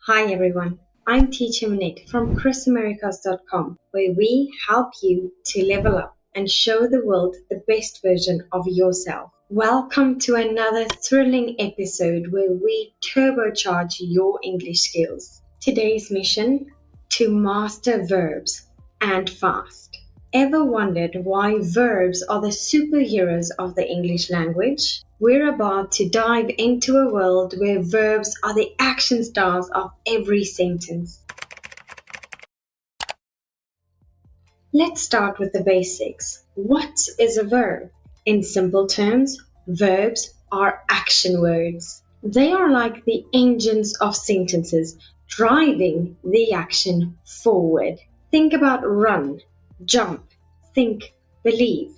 Hi everyone, I'm Teacher Minette from ChrisAmericas.com, where we help you to level up and show the world the best version of yourself. Welcome to another thrilling episode where we turbocharge your English skills. Today's mission: to master verbs and fast. Ever wondered why verbs are the superheroes of the English language? We're about to dive into a world where verbs are the action stars of every sentence. Let's start with the basics. What is a verb? In simple terms, verbs are action words. They are like the engines of sentences, driving the action forward. Think about run, jump, think, believe.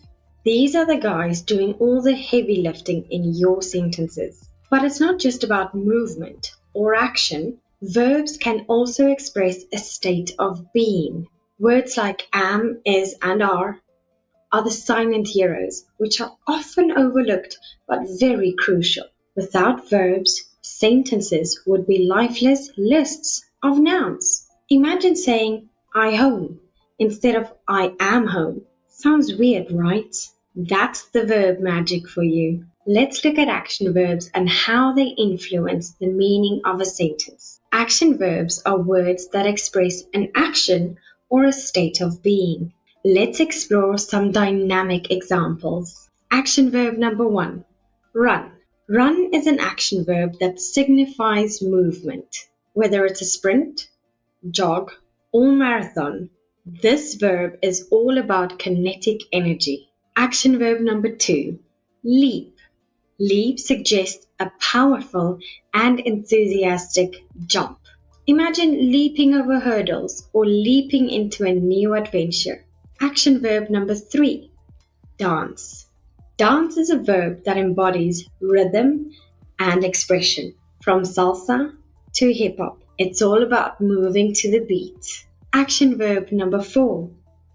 These are the guys doing all the heavy lifting in your sentences. But it's not just about movement or action. Verbs can also express a state of being. Words like am, is, and are the silent heroes, which are often overlooked but very crucial. Without verbs, sentences would be lifeless lists of nouns. Imagine saying I home instead of I am home. Sounds weird, right? That's the verb magic for you. Let's look at action verbs and how they influence the meaning of a sentence. Action verbs are words that express an action or a state of being. Let's explore some dynamic examples. Action verb number 1, run. Run is an action verb that signifies movement. Whether it's a sprint, jog, or marathon, this verb is all about kinetic energy. Action verb number 2, leap. Leap suggests a powerful and enthusiastic jump. Imagine leaping over hurdles or leaping into a new adventure. Action verb number 3, dance. Dance is a verb that embodies rhythm and expression. From salsa to hip hop, it's all about moving to the beat. Action verb number 4,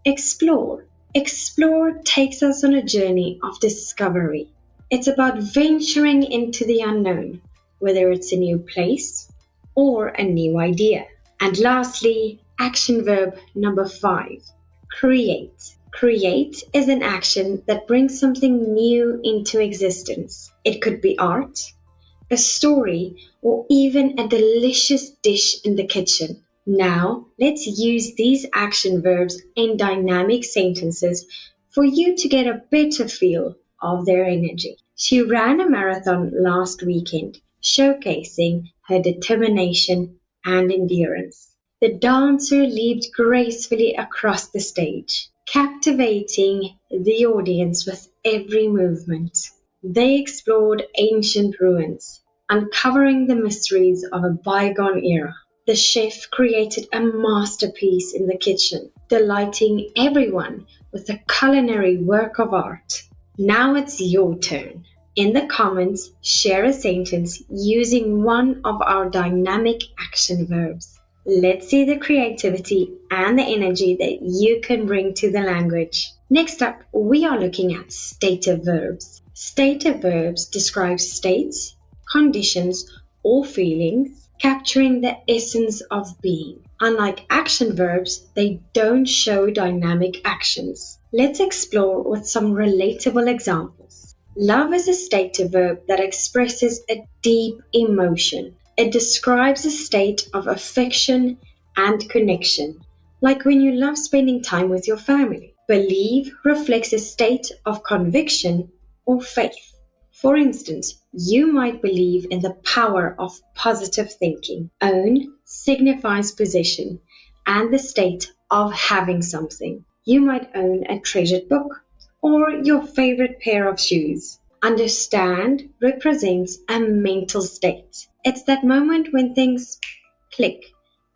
explore. Explore takes us on a journey of discovery. It's about venturing into the unknown, whether it's a new place or a new idea. And lastly, action verb number 5, create. Create is an action that brings something new into existence. It could be art, a story, or even a delicious dish in the kitchen. Now, let's use these action verbs in dynamic sentences for you to get a better feel of their energy. She ran a marathon last weekend, showcasing her determination and endurance. The dancer leaped gracefully across the stage, captivating the audience with every movement. They explored ancient ruins, uncovering the mysteries of a bygone era. The chef created a masterpiece in the kitchen, delighting everyone with a culinary work of art. Now it's your turn. In the comments, share a sentence using one of our dynamic action verbs. Let's see the creativity and the energy that you can bring to the language. Next up, we are looking at stative verbs. Stative verbs describe states, conditions, or feelings, capturing the essence of being. Unlike action verbs, they don't show dynamic actions. Let's explore with some relatable examples. Love is a stative verb that expresses a deep emotion. It describes a state of affection and connection, like when you love spending time with your family. Believe reflects a state of conviction or faith. For instance, you might believe in the power of positive thinking. Own signifies possession and the state of having something. You might own a treasured book or your favorite pair of shoes. Understand represents a mental state. It's that moment when things click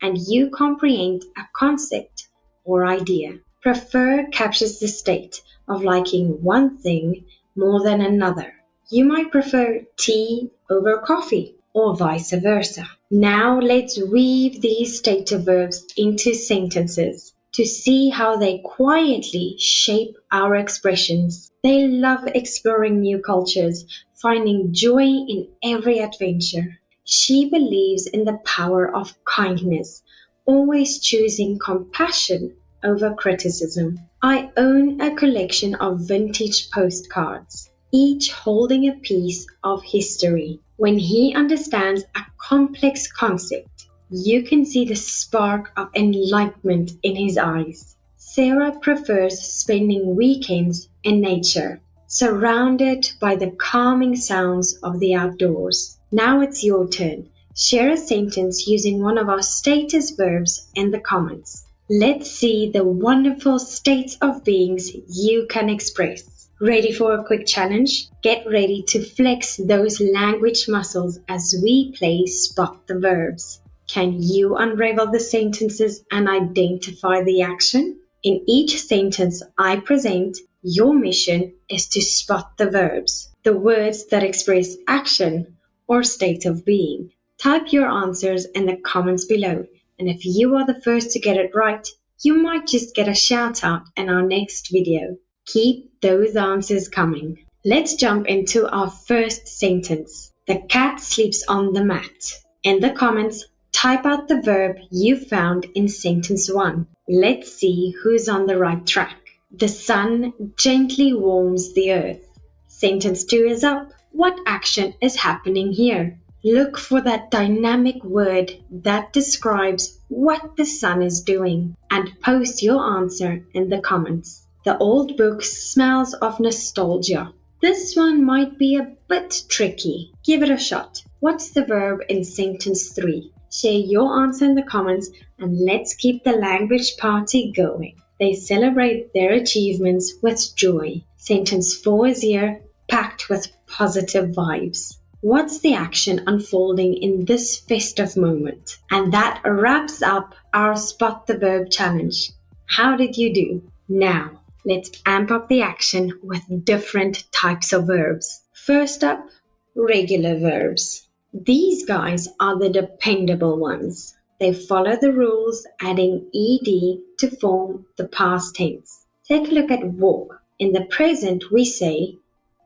and you comprehend a concept or idea. Prefer captures the state of liking one thing more than another. You might prefer tea over coffee or vice versa. Now let's weave these stative verbs into sentences to see how they quietly shape our expressions. They love exploring new cultures, finding joy in every adventure. She believes in the power of kindness, always choosing compassion over criticism. I own a collection of vintage postcards, each holding a piece of history. When he understands a complex concept, you can see the spark of enlightenment in his eyes. Sarah prefers spending weekends in nature, surrounded by the calming sounds of the outdoors. Now it's your turn. Share a sentence using one of our status verbs in the comments. Let's see the wonderful states of beings you can express. Ready for a quick challenge? Get ready to flex those language muscles as we play Spot the Verbs. Can you unravel the sentences and identify the action? In each sentence I present, your mission is to spot the verbs, the words that express action or state of being. Type your answers in the comments below, and if you are the first to get it right, you might just get a shout out in our next video. Keep those answers coming. Let's jump into our first sentence. The cat sleeps on the mat. In the comments, type out the verb you found in sentence 1. Let's see who's on the right track. The sun gently warms the earth. Sentence 2 is up. What action is happening here? Look for that dynamic word that describes what the sun is doing and post your answer in the comments. The old book smells of nostalgia. This one might be a bit tricky. Give it a shot. What's the verb in sentence 3? Share your answer in the comments and let's keep the language party going. They celebrate their achievements with joy. Sentence 4 is here, packed with positive vibes. What's the action unfolding in this festive moment? And that wraps up our Spot the Verb challenge. How did you do? Now, let's amp up the action with different types of verbs. First up, regular verbs. These guys are the dependable ones. They follow the rules, adding ed to form the past tense. Take a look at walk. In the present, we say,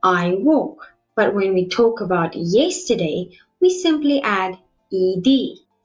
I walk. But when we talk about yesterday, we simply add ed.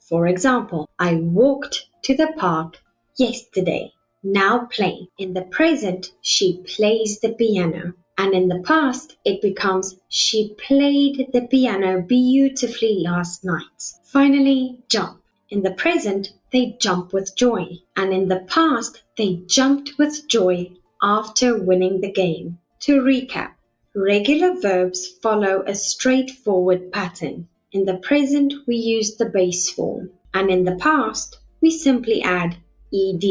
For example, I walked to the park yesterday. Now play. In the present, she plays the piano. And in the past, it becomes she played the piano beautifully last night. Finally, jump. In the present, they jump with joy. And in the past, they jumped with joy after winning the game. To recap, regular verbs follow a straightforward pattern. In the present, we use the base form. And in the past, we simply add ed.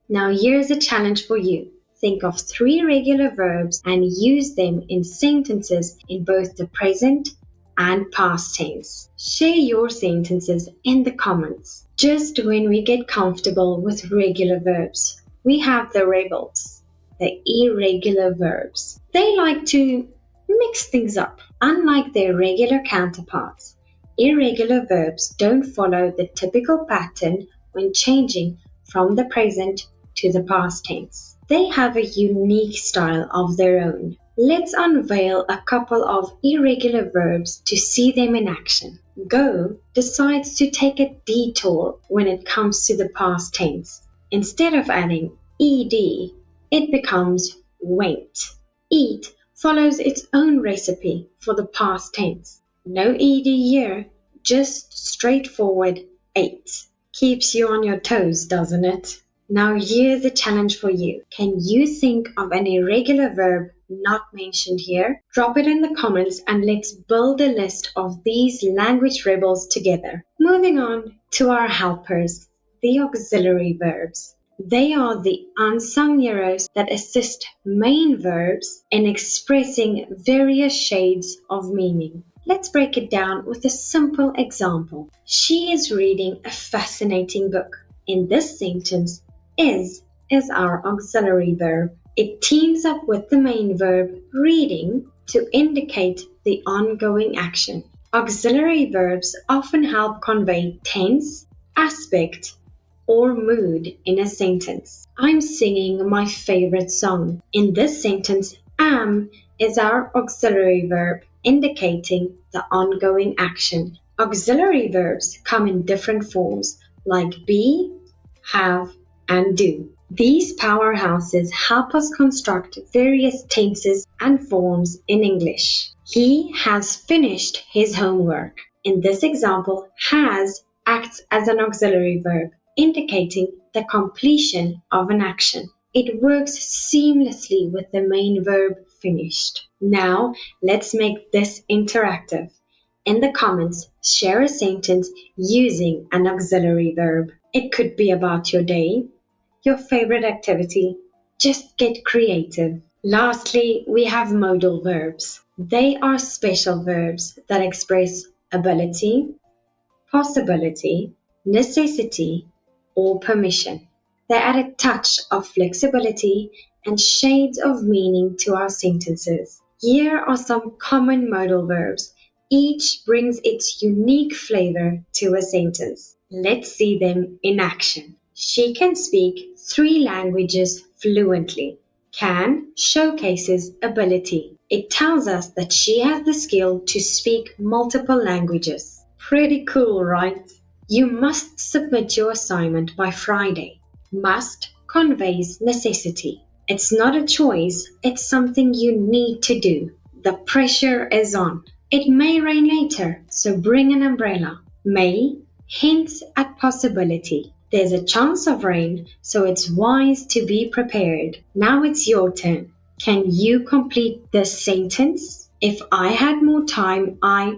Now here's a challenge for you. Think of 3 regular verbs and use them in sentences in both the present and past tense. Share your sentences in the comments. Just when we get comfortable with regular verbs, we have the rebels, the irregular verbs. They like to mix things up. Unlike their regular counterparts, irregular verbs don't follow the typical pattern when changing from the present to the past tense. They have a unique style of their own. Let's unveil a couple of irregular verbs to see them in action. Go decides to take a detour when it comes to the past tense. Instead of adding ed, it becomes went. Eat follows its own recipe for the past tense. No ed here, just straightforward ate. Keeps you on your toes, doesn't it? Now here's a challenge for you. Can you think of an irregular verb not mentioned here? Drop it in the comments and let's build a list of these language rebels together. Moving on to our helpers, the auxiliary verbs. They are the unsung heroes that assist main verbs in expressing various shades of meaning. Let's break it down with a simple example. She is reading a fascinating book. In this sentence, is our auxiliary verb. It teams up with the main verb reading to indicate the ongoing action. Auxiliary verbs often help convey tense, aspect, or mood in a sentence. I'm singing my favorite song. In this sentence, am is our auxiliary verb indicating the ongoing action. Auxiliary verbs come in different forms like be, have, and do. These powerhouses help us construct various tenses and forms in English. He has finished his homework. In this example, has acts as an auxiliary verb, indicating the completion of an action. It works seamlessly with the main verb finished. Now, let's make this interactive. In the comments, share a sentence using an auxiliary verb. It could be about your day, your favorite activity. Just get creative. Lastly, we have modal verbs. They are special verbs that express ability, possibility, necessity, or permission. They add a touch of flexibility and shades of meaning to our sentences. Here are some common modal verbs. Each brings its unique flavor to a sentence. Let's see them in action. She can speak 3 languages fluently. Can showcases ability. It tells us that she has the skill to speak multiple languages. Pretty cool, right? You must submit your assignment by Friday. Must conveys necessity. It's not a choice, it's something you need to do. The pressure is on. It may rain later, so bring an umbrella. May hints at possibility. There's a chance of rain, so it's wise to be prepared. Now it's your turn. Can you complete this sentence? If I had more time, I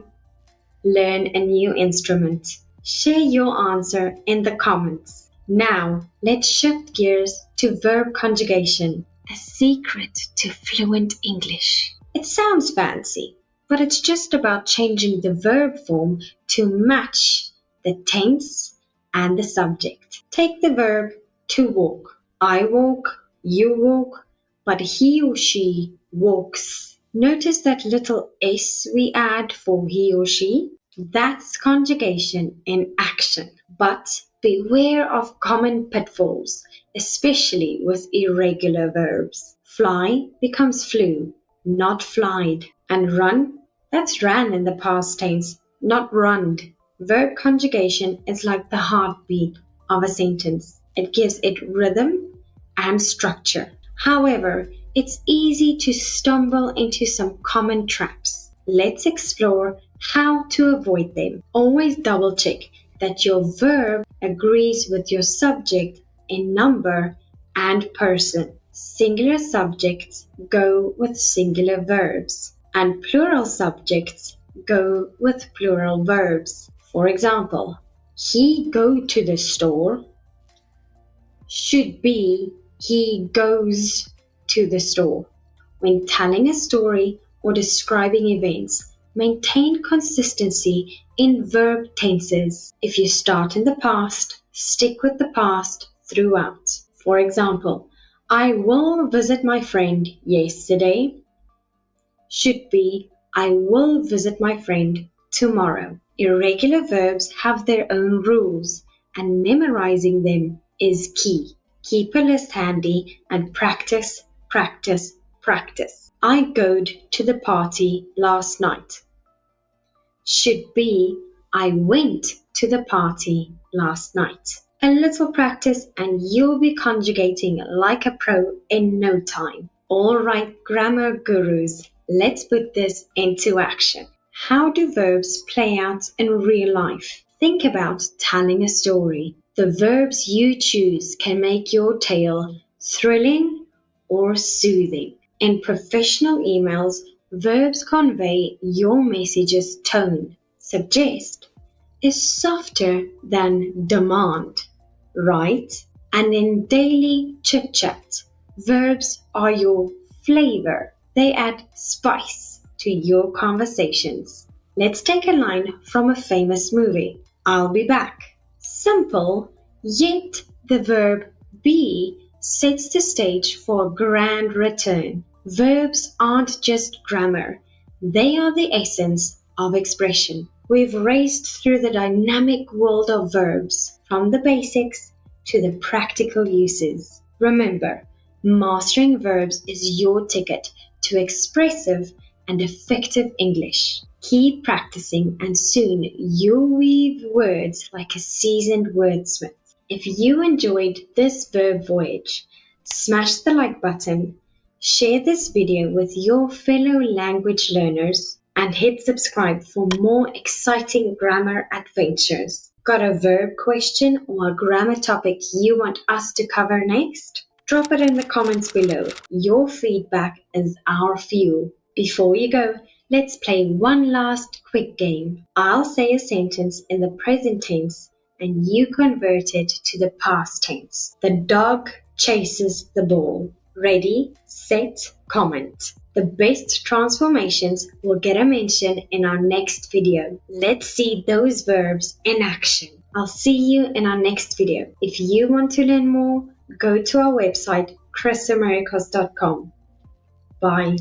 learn a new instrument. Share your answer in the comments. Now, let's shift gears to verb conjugation, a secret to fluent English. It sounds fancy, but it's just about changing the verb form to match the tense and the subject. Take the verb to walk. I walk, you walk, but he or she walks. Notice that little s we add for he or she? That's conjugation in action. But beware of common pitfalls, especially with irregular verbs. Fly becomes flew, not flied. And run, that's ran in the past tense, not runned. Verb conjugation is like the heartbeat of a sentence. It gives it rhythm and structure. However, it's easy to stumble into some common traps. Let's explore how to avoid them. Always double check that your verb agrees with your subject in number and person. Singular subjects go with singular verbs, and plural subjects go with plural verbs. For example, he go to the store should be he goes to the store. When telling a story or describing events, maintain consistency in verb tenses. If you start in the past, stick with the past throughout. For example, I will visit my friend yesterday should be I will visit my friend tomorrow. Irregular verbs have their own rules, and memorizing them is key. Keep a list handy and practice, practice, practice. I goed to the party last night. Should be I went to the party last night. A little practice and you'll be conjugating like a pro in no time. All right, grammar gurus, let's put this into action. How do verbs play out in real life? Think about telling a story. The verbs you choose can make your tale thrilling or soothing. In professional emails, verbs convey your message's tone. Suggest is softer than demand, right? And in daily chit-chat, verbs are your flavor. They add spice to your conversations. Let's take a line from a famous movie. I'll be back. Simple, yet the verb be sets the stage for a grand return. Verbs aren't just grammar. They are the essence of expression. We've raced through the dynamic world of verbs, from the basics to the practical uses. Remember, mastering verbs is your ticket to expressive and effective English. Keep practicing and soon you'll weave words like a seasoned wordsmith. If you enjoyed this verb voyage, smash the like button, share this video with your fellow language learners, and hit subscribe for more exciting grammar adventures. Got a verb question or a grammar topic you want us to cover next? Drop it in the comments below. Your feedback is our fuel. Before you go, let's play one last quick game. I'll say a sentence in the present tense and you convert it to the past tense. The dog chases the ball. Ready, set, comment. The best transformations will get a mention in our next video. Let's see those verbs in action. I'll see you in our next video. If you want to learn more, go to our website, chrisamericas.com. Bye.